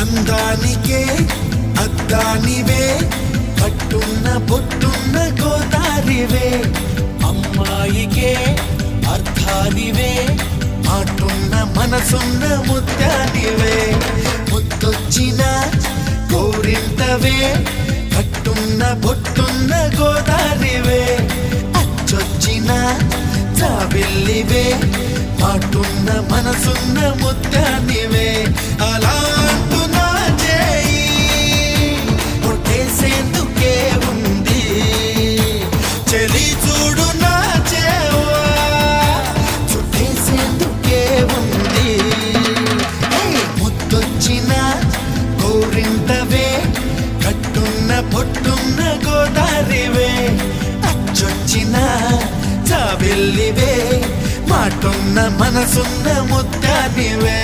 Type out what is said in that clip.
అందానికే అద్దానివే కట్టున్న బొట్టున్న గోదారివే అమ్మాయికే అర్థానివే మాటున్న మనసున్న ముత్యానివే ముద్దొచ్చిన గోరింతవే కట్టున్న బొట్టున్న గోదారివే అచ్చొచ్చిన జాబిల్లివే మాటున్న మనసున్న ముత్యానివే అలాంటు నా చేయి కొట్టేసేందుకే ఉంది చెలి చూడు నా చేవా చుట్టేసేందుకే ఉంది ముద్దొచ్చిన గోరింటవే కట్టున్న పొట్టున్న గోదారివే అచ్చొచ్చిన జాబిల్లివే మాటున్న మనసున్న ముత్యానివే